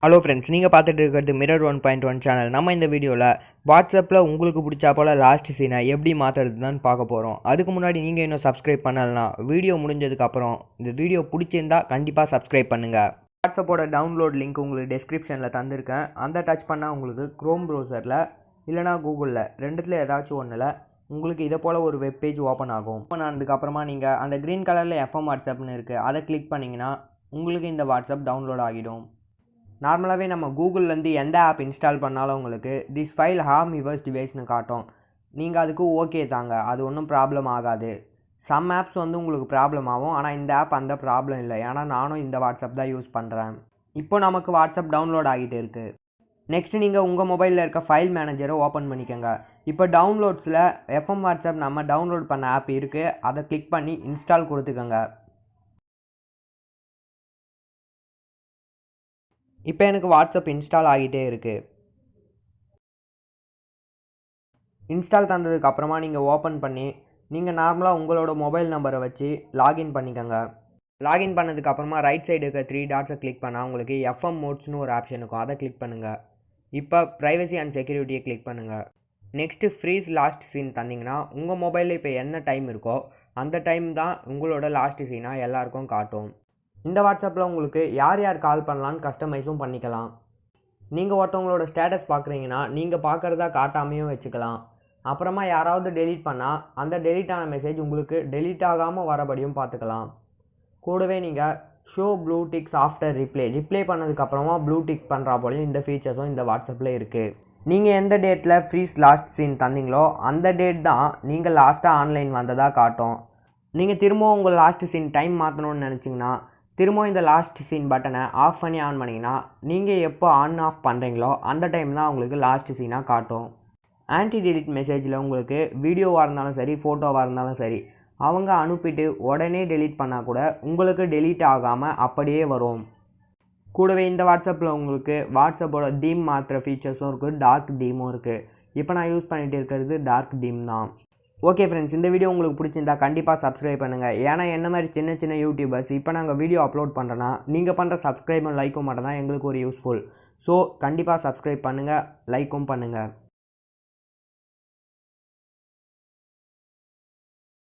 Hello friends, நீங்கள் பார்த்துட்டு இருக்கிறது மிரர் 1.1 சேனல். நம்ம இந்த வீடியோவில் வாட்ஸ்அப்பில் உங்களுக்கு பிடிச்சா போல் லாஸ்ட் சீனை எப்படி மாற்றுறதுன்னு பார்க்க போகிறோம். அதுக்கு முன்னாடி நீங்கள் இன்னும் சப்ஸ்கிரைப் பண்ணலைன்னா வீடியோ முடிஞ்சதுக்கப்புறம் இந்த வீடியோ பிடிச்சிருந்தா கண்டிப்பாக சப்ஸ்கிரைப் பண்ணுங்கள். வாட்ஸ்அப்போட டவுன்லோட் லிங்க் உங்களுக்கு டிஸ்கிரிப்ஷனில் தந்திருக்கேன். அந்த டச் பண்ணால் உங்களுக்கு க்ரோம் ப்ரௌசரில் இல்லைனா கூகுளில் ரெண்டுத்தில் ஏதாச்சும் ஒன்றில் உங்களுக்கு இதை போல் ஒரு வெப்பேஜ் ஓப்பன் ஆகும். ஓப்பன் ஆனதுக்கப்புறமா நீங்கள் அந்த க்ரீன் கலரில் எஃப்எம் வாட்ஸ்அப்னு இருக்குது, அதை கிளிக் பண்ணிங்கன்னா உங்களுக்கு இந்த வாட்ஸ்அப் டவுன்லோட் ஆகிடும். நார்மலாகவே நம்ம கூகுள்லேருந்து எந்த ஆப் இன்ஸ்டால் பண்ணாலும் உங்களுக்கு திஸ் ஃபைல் ஹார்ம் யுவர்ஸ் டிவைஸ்னு காட்டும். நீங்கள் அதுக்கு ஓகே தாங்க, அது ஒன்றும் ப்ராப்ளம் ஆகாது. சம் ஆப்ஸ் உங்களுக்கு ப்ராப்ளம் ஆகும், ஆனால் இந்த ஆப் அந்த ப்ராப்ளம் இல்லை. ஏன்னா நானும் இந்த வாட்ஸ்அப் தான் யூஸ் பண்ணுறேன். இப்போ நமக்கு வாட்ஸ்அப் டவுன்லோட் ஆகிட்டு இருக்குது. நெக்ஸ்ட் நீங்கள் உங்கள் மொபைலில் இருக்க ஃபைல் மேனேஜரை ஓப்பன் பண்ணிக்கோங்க. இப்போ டவுன்லோட்ஸில் எஃப்எம் வாட்ஸ்அப் நம்ம டவுன்லோட் பண்ண ஆப் இருக்குது, அதை கிளிக் பண்ணி இன்ஸ்டால் கொடுத்துக்கோங்க. இப்போ எனக்கு வாட்ஸ்அப் இன்ஸ்டால் ஆகிட்டே இருக்குது. இன்ஸ்டால் தந்ததுக்கப்புறமா நீங்கள் ஓப்பன் பண்ணி நீங்கள் நார்மலாக உங்களோட மொபைல் நம்பரை வச்சு லாகின் பண்ணிக்கோங்க. லாகின் பண்ணதுக்கப்புறமா ரைட் சைடு இருக்க 3 டாட்ஸை கிளிக் பண்ணால் உங்களுக்கு எஃப்எம் மோட்ஸ்னு ஒரு ஆப்ஷன் இருக்கும், அதை கிளிக் பண்ணுங்கள். இப்போ ப்ரைவசி அண்ட் செக்யூரிட்டியை கிளிக் பண்ணுங்கள். நெக்ஸ்ட்டு ஃப்ரீஸ் லாஸ்ட் சீன் தந்தீங்கன்னா உங்கள் மொபைலில் இப்போ என்ன டைம் இருக்கோ அந்த டைம் தான் உங்களோட லாஸ்ட் சீனாக எல்லாருக்கும் காட்டும். இந்த வாட்ஸ்அப்பில் உங்களுக்கு யார் யார் கால் பண்ணலான்னு கஸ்டமைஸும் பண்ணிக்கலாம். நீங்கள் ஒருத்தவங்களோட ஸ்டேட்டஸ் பார்க்குறீங்கன்னா நீங்கள் பார்க்குறதா காட்டாமையும் வச்சுக்கலாம். அப்புறமா யாராவது டெலீட் பண்ணால் அந்த டெலீட் ஆன மெசேஜ் உங்களுக்கு டெலீட் ஆகாமல் வரபடியும் பார்த்துக்கலாம். கூடவே நீங்கள் show blue ticks after reply பண்ணதுக்கப்புறமா ப்ளூ டிக் பண்ணுறா போலையும் இந்த ஃபீச்சர்ஸும் இந்த வாட்ஸ்அப்பில் இருக்குது. நீங்கள் எந்த டேட்டில் ஃப்ரீஸ் லாஸ்ட் சீன் தந்தீங்களோ அந்த டேட் தான் நீங்கள் லாஸ்ட்டாக ஆன்லைன் வந்ததாக காட்டும். நீங்கள் திரும்பவும் உங்கள் லாஸ்ட் சீன் டைம் மாற்றணும்னு நினச்சிங்கன்னா திரும்பவும் இந்த லாஸ்ட் சீன் பட்டனை ஆஃப் பண்ணி ஆன் பண்ணிங்கன்னா நீங்கள் எப்போ ஆன் ஆஃப் பண்ணுறீங்களோ அந்த டைம் தான் உங்களுக்கு லாஸ்ட் சீனாக காட்டும். ஆன்டி டெலிட் மெசேஜில் உங்களுக்கு வீடியோவாக இருந்தாலும் சரி ஃபோட்டோவாக இருந்தாலும் சரி அவங்க அனுப்பிட்டு உடனே டெலீட் பண்ணால் கூட உங்களுக்கு டெலீட் ஆகாமல் அப்படியே வரும். கூடவே இந்த வாட்ஸ்அப்பில் உங்களுக்கு வாட்ஸ்அப்போட தீம் மாற்றுற ஃபீச்சர்ஸும் இருக்குது, டார்க் தீமும் இருக்குது. இப்போ நான் யூஸ் பண்ணிகிட்டு இருக்கிறது டார்க் தீம் தான். ஓகே ஃப்ரெண்ட்ஸ், இந்த வீடியோ உங்களுக்கு பிடிச்சிருந்தா கண்டிப்பாக சப்ஸ்கிரைப் பண்ணுங்கள். ஏன்னா என்ன மாதிரி சின்ன சின்ன யூடியூபர்ஸ் இப்போ நாங்கள் வீடியோ அப்லோட் பண்ணுறோன்னா நீங்கள் பண்ணுற சப்ஸ்கிரைபும் லைக்கும் மட்டும் தான் எங்களுக்கு ஒரு யூஸ்ஃபுல். ஸோ கண்டிப்பாக சப்ஸ்கிரைப் பண்ணுங்கள், லைக்கும் பண்ணுங்கள்.